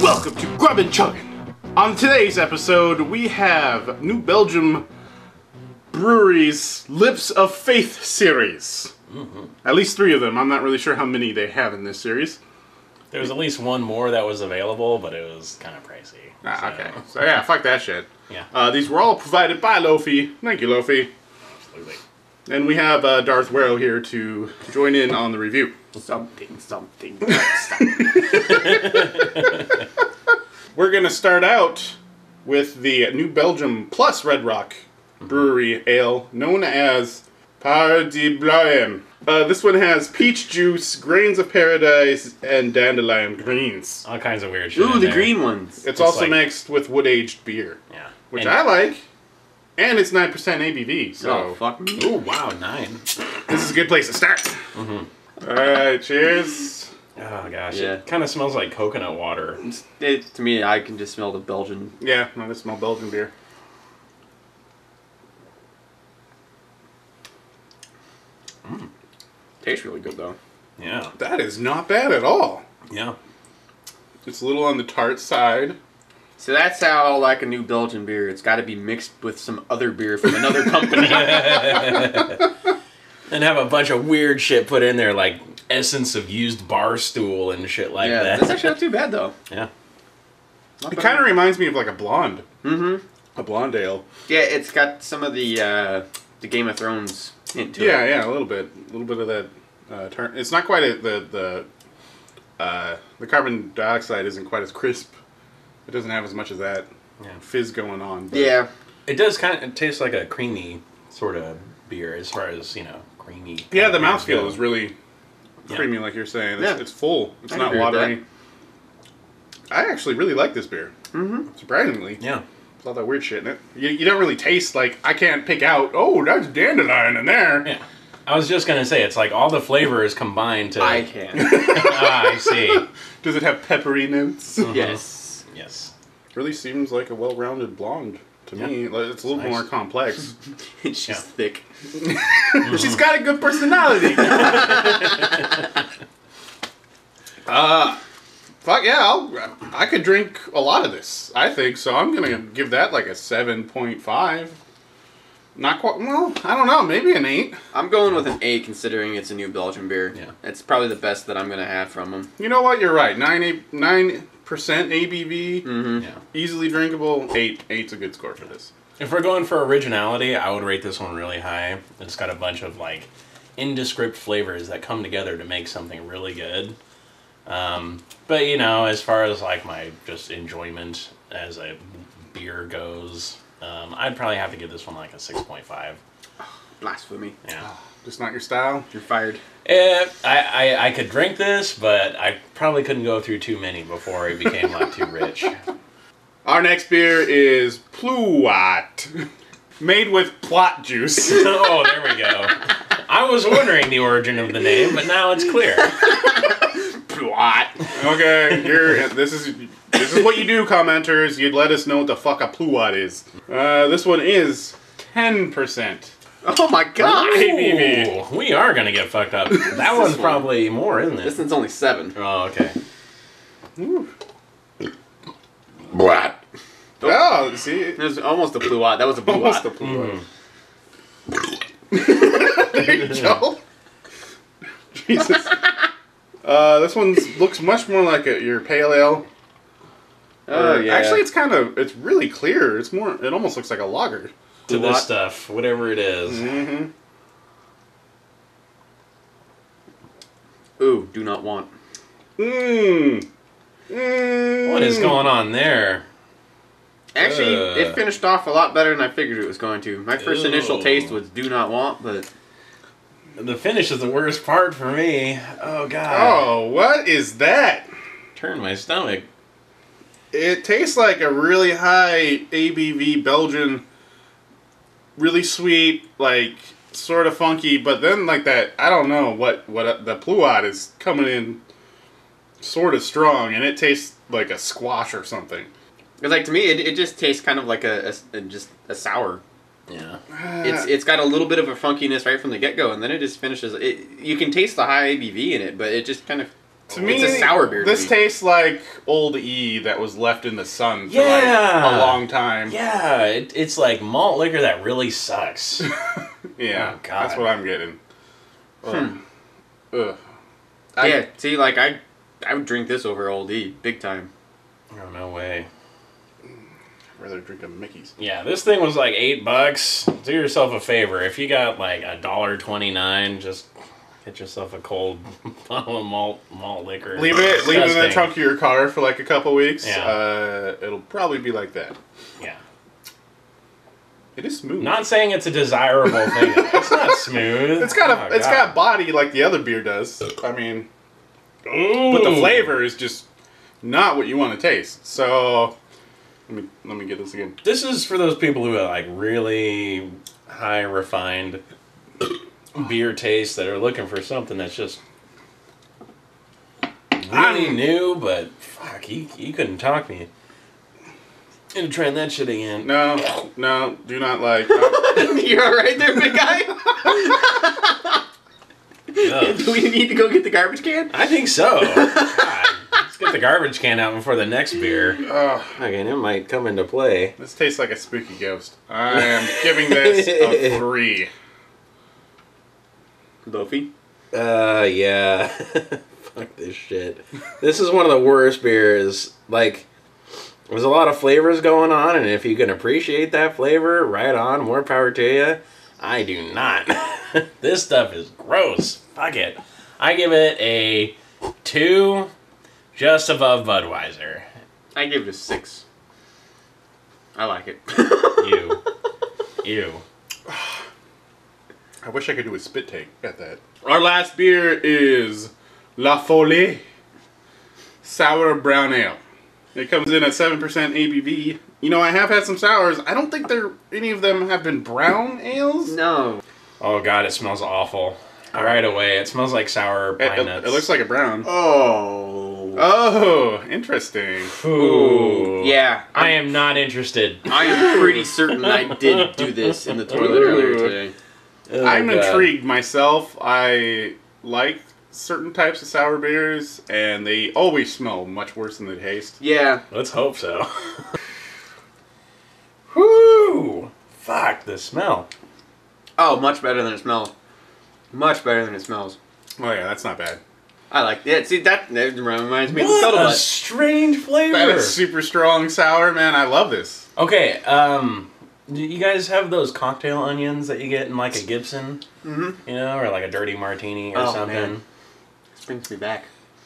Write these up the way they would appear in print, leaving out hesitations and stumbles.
Welcome to Grubbin Chuggin. On today's episode, we have New Belgium Brewery's Lips of Faith series. At least 3 of them. I'm not really sure how many they have in this series. There was at least one more that was available, but it was kind of pricey. Okay. So yeah, fuck that shit. Yeah. These were all provided by Loafy. Thank you, Loafy. Absolutely. And we have Darth Werrow here to join in on the review. Something. We're going to start out with the New Belgium Plus Red Rock Brewery Ale, known as Paardebloem. This one has peach juice, grains of paradise, and dandelion greens. All kinds of weird shit. Ooh, in the there. green ones. It's also like- mixed with wood-aged beer, Yeah. which And- I like. And it's 9% ABV, so Oh, fuck me. Ooh, wow, 9. this is a good place to start. Alright, cheers. Oh, gosh. Yeah. It kind of smells like coconut water. To me, I can just smell the Belgian. Yeah, I just smell Belgian beer. Tastes really good, though. Yeah. That is not bad at all. Yeah. It's a little on the tart side. So that's how I like a new Belgian beer. It's got to be mixed with some other beer from another company. And have a bunch of weird shit put in there, like essence of used bar stool and shit like yeah, that. that's actually not too bad, though. Yeah. Not It bad. kind of reminds me of like a blonde. Mm-hmm. A blonde ale. Yeah, it's got some of the Game of Thrones hint to Yeah, it. yeah, a little bit of that turn. It's not quite the carbon dioxide isn't quite as crisp. It doesn't have as much of that fizz going on. But Yeah. It does kind of taste like a creamy sort of beer as far as, creamy. yeah, the beers mouthfeel go. is really creamy, like you're saying. It's, Yeah. it's full. It's I not agree with watery. I actually really like this beer. Mm-hmm. Surprisingly. Yeah. There's all that weird shit in it. You don't really taste like, I can't pick out, oh, that's dandelion in there. Yeah. I was just going to say, it's like all the flavors combined to... I can. I see. Does it have peppery notes? Yes. Yes. Really seems like a well-rounded blonde to me. Like, it's a little Nice. more complex. It's just thick. She's got a good personality. Fuck yeah, I could drink a lot of this. I think so. I'm gonna give that like a 7.5. Not quite. Well, I don't know. Maybe an 8. I'm going with an 8 considering it's a new Belgian beer. Yeah. It's probably the best that I'm going to have from them. You know what? You're right. 9% ABV, Mm-hmm. Yeah. easily drinkable. 8. 8's a good score for this. If we're going for originality, I would rate this one really high. It's got a bunch of like indescript flavors that come together to make something really good. But as far as like my just enjoyment as a beer goes, I'd probably have to give this one like a 6.5. Blasphemy. Yeah. Just not your style. You're fired. I could drink this, but I probably couldn't go through too many before it became like too rich. Our next beer is Pluot, made with plot juice. Oh, there we go. I was wondering the origin of the name, but now it's clear. Pluot. Okay, this is what you do, commenters. You'd let us know what the fuck a Pluot is. This one is 10%. Oh my god! ABV. Ooh, we are gonna get fucked up. That one's probably more, isn't This it? one's only 7. Oh, okay. Pluot. Oh, see? It was almost a Pluot. That was a Pluot. Almost a Pluot. There you go. Jesus. This one looks much more like your pale ale. Oh, yeah. Actually, it's really clear. It almost looks like a lager. To What? this stuff, whatever it is. Mm-hmm. Ooh, do not want. Mmm. Mmm. What is going on there? Actually, it finished off a lot better than I figured it was going to. My first initial Ew. taste was do not want, but The finish is the worst part for me. Oh, God. Oh, what is that? Turn my stomach. It tastes like a really high ABV Belgian, really sweet, like sort of funky, but then like that, I don't know what the Pluot is coming in sort of strong, and it tastes like a squash or something. because like to me, it just tastes kind of like just a sour. Yeah. It's got a little bit of a funkiness right from the get go, and then it just finishes. You can taste the high ABV in it, but it just kind of To me, It's a sour beer to this me. tastes like Old E that was left in the sun for Yeah. like a long time. Yeah, it's like malt liquor that really sucks. Yeah, Oh, God. that's what I'm getting. Ugh. Yeah, see, like, I would drink this over Old E, big time. Oh, no way. I'd rather drink a Mickey's. Yeah, this thing was like $8. Do yourself a favor. If you got like $1.29, just get yourself a cold bottle of malt liquor. Leave it in the Disgusting. trunk of your car for like a couple weeks. Yeah. It'll probably be like that. Yeah. It is smooth. Not saying it's a desirable thing. It's not smooth. It's got body like the other beer does. I mean, but the flavor is just not what you want to taste. So let me get this again. This is for those people who are like really high refined beer tastes that are looking for something that's just really new, but fuck, you couldn't talk me into trying that shit again. No, do not like. You're alright there, big guy? Do we need to go get the garbage can? I think so. God, let's get the garbage can out before the next beer. Again, it might come into play. This tastes like a spooky ghost. I am giving this a 3. Loafy? Yeah. Fuck this shit. This is one of the worst beers. Like, there's a lot of flavors going on, and if you can appreciate that flavor, right on, more power to you. I do not. This stuff is gross. Fuck it. I give it a 2, just above Budweiser. I give it a 6. I like it. Ew. I wish I could do a spit take at that. Our last beer is La Folie Sour Brown Ale. It comes in at 7% ABV. You know, I have had some sours. I don't think any of them have been brown ales. No. Oh god, it smells awful. Right away, it smells like sour pine nuts. It looks like a brown. Oh, interesting. Ooh. yeah. I am not interested. I am pretty certain I did do this in the toilet earlier today. Oh, I'm God. intrigued myself. I like certain types of sour beers, and they always smell much worse than they taste. Yeah. Let's hope so. Whoo! Fuck the smell. Oh, much better than it smells. Much better than it smells. Oh yeah, that's not bad. I like that. See, that reminds me of the What a scuttlebutt. strange flavor. That is super strong sour, man. I love this. Okay, do you guys have those cocktail onions that you get in like a Gibson? Mm-hmm. You know, or like a dirty martini or something? Man. This brings me back.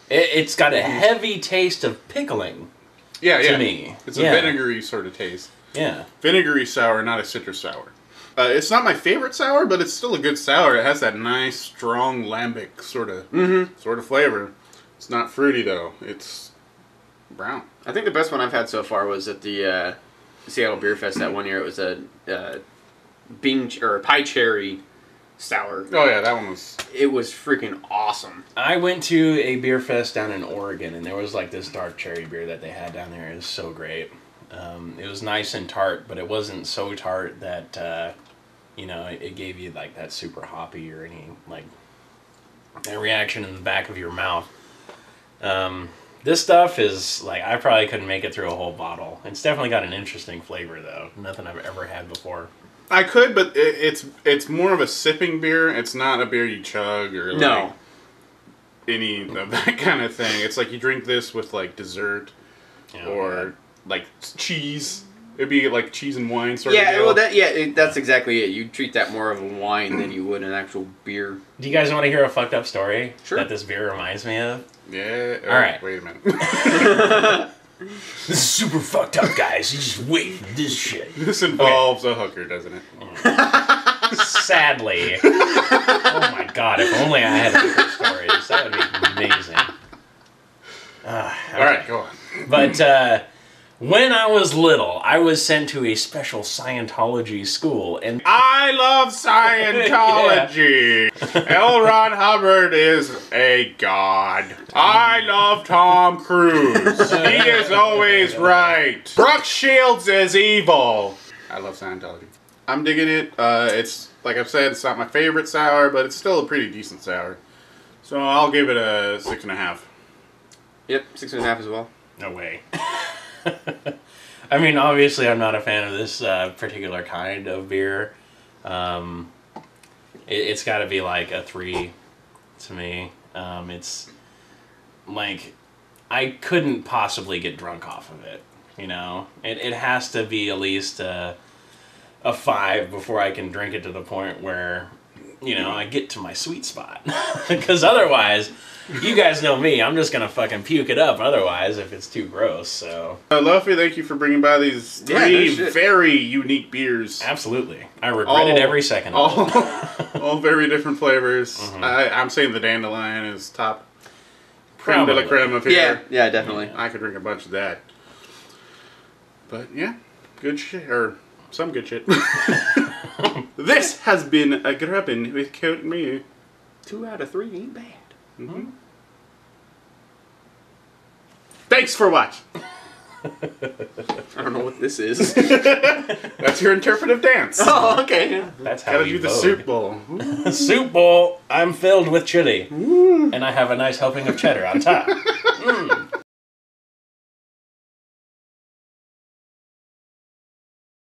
It's got a heavy taste of pickling. Yeah, To me. It's Yeah. a vinegary sort of taste. Yeah. Vinegary sour, not a citrus sour. It's not my favorite sour, but it's still a good sour. It has that nice, strong lambic sort of flavor. It's not fruity though. It's brown. I think the best one I've had so far was at the Seattle Beer Fest that one year. It was a pie cherry sour. Oh yeah, that one was. It was freaking awesome. I went to a beer fest down in Oregon, and there was like this dark cherry beer that they had down there. It was so great. It was nice and tart, but it wasn't so tart that it gave you like that super hoppy or any like that reaction in the back of your mouth. This stuff is like I probably couldn't make it through a whole bottle. It's definitely got an interesting flavor though. Nothing I've ever had before. I could, but it's more of a sipping beer. It's not a beer you chug or like any of that kind of thing. It's like you drink this with like dessert or like cheese. It'd be like cheese and wine sort of deal. That's exactly it. You treat that more of a wine than you would an actual beer. Do you guys want to hear a fucked up story Sure. that this beer reminds me of? Yeah. All right. Wait a minute. This is super fucked up, guys. You just wait for this shit. This involves a hooker, doesn't it? Sadly. Oh my god, if only I had hooker stories. That would be amazing. All right, go on. But when I was little, I was sent to a special Scientology school, and I love Scientology. L. Ron Hubbard is a god. I love Tom Cruise. He is always right. Brooke Shields is evil. I love Scientology. I'm digging it. It's, like I've said, it's not my favorite sour, but it's still a pretty decent sour. So I'll give it a 6.5. Yep, 6.5 as well. No way. I mean, obviously, I'm not a fan of this particular kind of beer. It's got to be like a 3 to me. It's like I couldn't possibly get drunk off of it. You know, it has to be at least a 5 before I can drink it to the point where, you know, I get to my sweet spot. Because otherwise, you guys know me, I'm just going to fucking puke it up otherwise if it's too gross, so. Loafy, thank you for bringing by these 3 very unique beers. Absolutely. I regretted every second of it. All very different flavors. Mm-hmm. I'm saying the dandelion is top creme de la creme of here. Yeah, definitely. I could drink a bunch of that. But yeah, good shit, or some good shit. This has been a Grubbin with CultMoo. 2 out of 3 ain't bad. Mm-hmm. Thanks for watching. I don't know what this is. That's your interpretive dance. Oh, okay. That's how Gotta you do the vote. soup bowl. Soup bowl, I'm filled with chili. And I have a nice helping of cheddar on top.